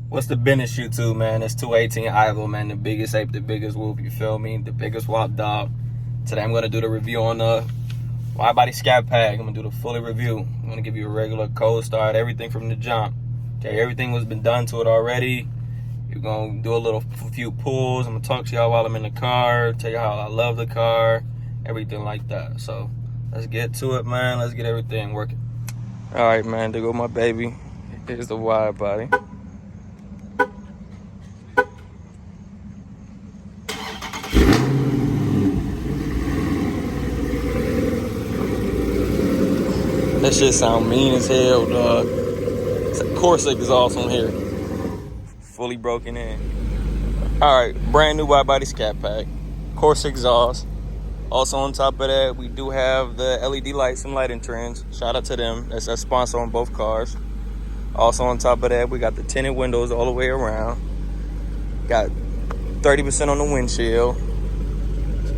What's the business, YouTube, man? It's 218 Ivo, man. The biggest ape, the biggest wolf, you feel me? The biggest wop dog. Today I'm going to do the review on the wide body Scatpack. I'm going to do the fully review. I'm going to give you a regular cold start, everything from the jump. Okay, everything was been done to it already. You're going to do a few pulls. I'm going to talk to y'all while I'm in the car, tell you how I love the car, everything like that. So let's get to it, man. Let's get everything working. All right, man, there go my baby. Here's the wide body. That shit sound mean as hell, dog. It's a Corsa exhaust on here. Fully broken in. Alright, brand new wide body Scatpack. Corsa exhaust. Also on top of that, we do have the LED lights and lighting trends. Shout out to them. That's a sponsor on both cars. Also on top of that, we got the tinted windows all the way around. Got 30% on the windshield.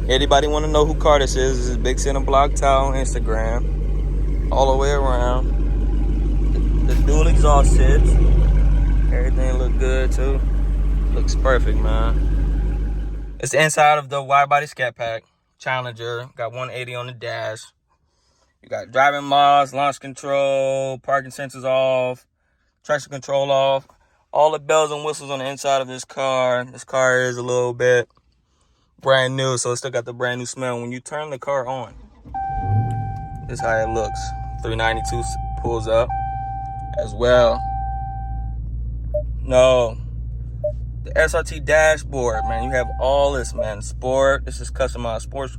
Anybody want to know who car this is? This is Big Center Block Tile on Instagram. All the way around. The dual exhaust tips. Everything look good too. Looks perfect, man. It's the inside of the wide body Scatpack Challenger. Got 180 on the dash. You got driving mods, launch control, parking sensors off, traction control off. All the bells and whistles on the inside of this car. This car is a little bit brand new, so it still got the brand new smell. When you turn the car on, this is how it looks. 392 pulls up as well. No, the SRT dashboard, man. You have all this, man. Sport. This is customized sports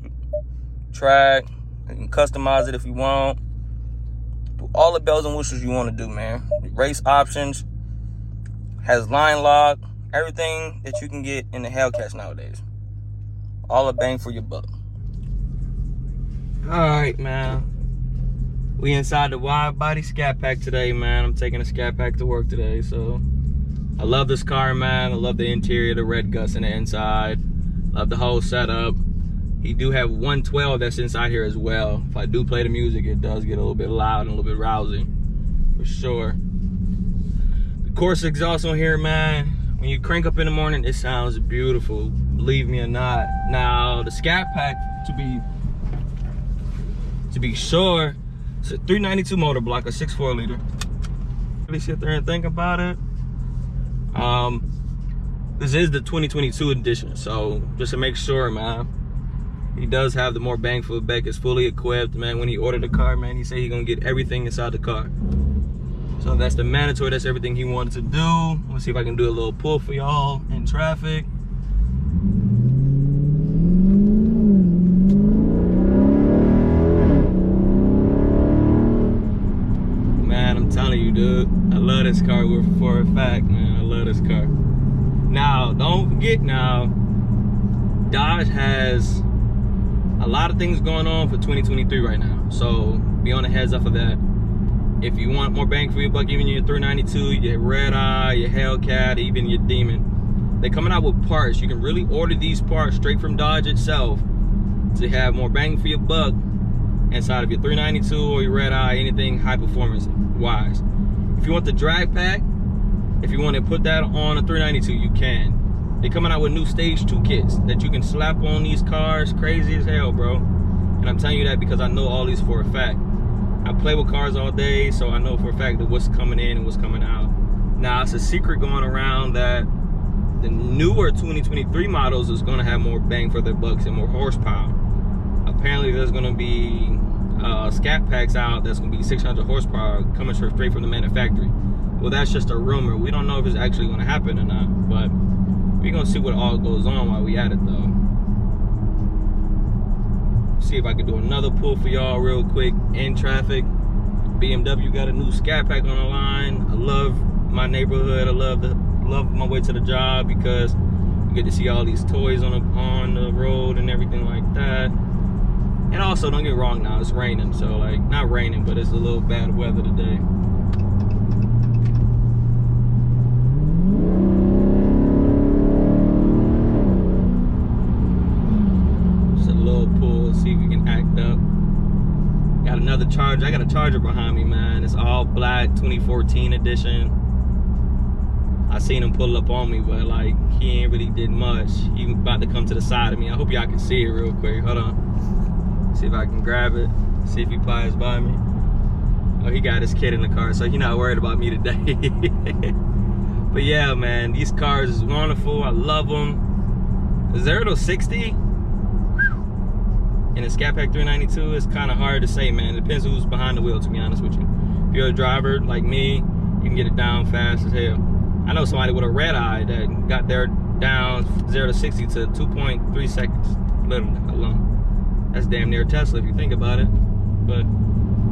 track. You can customize it if you want. Do all the bells and whistles you want to do, man. Race options. Has line lock. Everything that you can get in the Hellcats nowadays. All a bang for your buck. All right, man. We inside the wide body Scatpack today, man. I'm taking a Scatpack to work today, so I love this car, man. I love the interior, the red guts in the inside. Love the whole setup. He do have 112 that's inside here as well. If I do play the music, it does get a little bit loud and a little bit rousing, for sure. The Corsa exhaust on here, man. When you crank up in the morning, it sounds beautiful. Believe me or not. Now, the Scatpack, to be sure, it's a 392 motor block, a 6.4 liter. Really sit there and think about it. This is the 2022 edition, so just to make sure, man, he does have the more bang for the buck. It's fully equipped, man. When he ordered the car, man, he said he gonna get everything inside the car. So that's the mandatory. That's everything he wanted to do. Let's see if I can do a little pull for y'all in traffic. I'm telling you, dude, I love this car for a fact, man. I love this car. Now, don't forget now, Dodge has a lot of things going on for 2023 right now. So be on the heads up for that. If you want more bang for your buck, even your 392, your Red Eye, your Hellcat, even your Demon, they're coming out with parts. You can really order these parts straight from Dodge itself to have more bang for your buck inside of your 392 or your Red Eye, anything high performance wise. If you want the drag pack, if you want to put that on a 392, you can. They're coming out with new stage 2 kits that you can slap on these cars. Crazy as hell, bro. And I'm telling you that because I know all these for a fact. I play with cars all day, so I know for a fact that what's coming in and what's coming out. Now, it's a secret going around that the newer 2023 models is going to have more bang for their bucks and more horsepower. Apparently, there's going to be Scatpacks out that's going to be 600 horsepower coming straight from the manufacturer. Well, that's just a rumor. We don't know if it's actually going to happen or not, but we're going to see what all goes on while we at it, though. See if I can do another pull for y'all real quick in traffic. BMW got a new Scatpack on the line. I love my neighborhood. I love my way to the job because you get to see all these toys on the road and everything like that. And also, don't get me wrong now, it's raining. So, like, not raining, but it's a little bad weather today. Just a little pull, see if we can act up. Got another charger. I got a charger behind me, man. It's all black, 2014 edition. I seen him pull up on me, but like he ain't really did much. He about to come to the side of me. I hope y'all can see it real quick. Hold on. See if I can grab it. See if he flies by me. Oh, he got his kid in the car, so he not worried about me today. But yeah, man, these cars is wonderful. I love them. 0 to 60 in a Scatpack 392 is kind of hard to say, man. It depends who's behind the wheel, to be honest with you. If you're a driver like me, you can get it down fast as hell. I know somebody with a red eye that got their down 0 to 60 to 2.3 seconds, literally alone. That's damn near Tesla if you think about it. But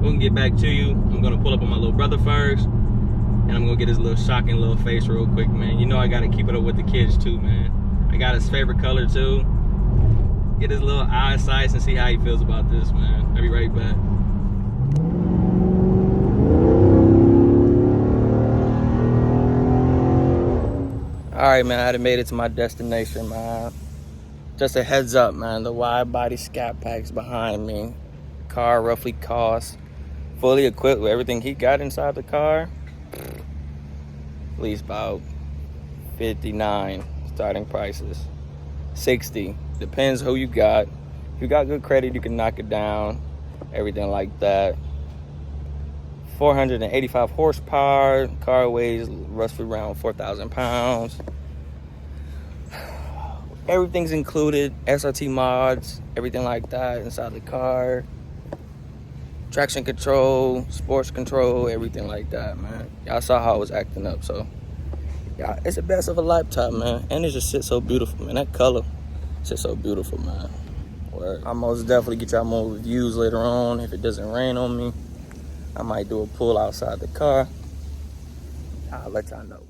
we can get back to you. I'm gonna pull up on my little brother first, and I'm gonna get his little shocking little face real quick, man. You know I gotta keep it up with the kids too, man. I got his favorite color too. Get his little eyesight and see how he feels about this, man. I'll be right back. All right, man, I done made it to my destination, man. Just a heads up, man, the wide body Scatpack's behind me. Car roughly costs, fully equipped with everything he got inside the car, at least about 59 starting prices. 60, depends who you got. If you got good credit, you can knock it down, everything like that. 485 horsepower, car weighs roughly around 4,000 pounds. Everything's included, SRT mods, everything like that inside the car. Traction control, sports control, everything like that, man. Y'all saw how I was acting up, so yeah, it's the best of a lifetime, man. And it just sits so beautiful, man. That color sits so beautiful, man. Word. I'll most definitely get y'all more reviews later on. If it doesn't rain on me, I might do a pull outside the car. I'll let y'all know.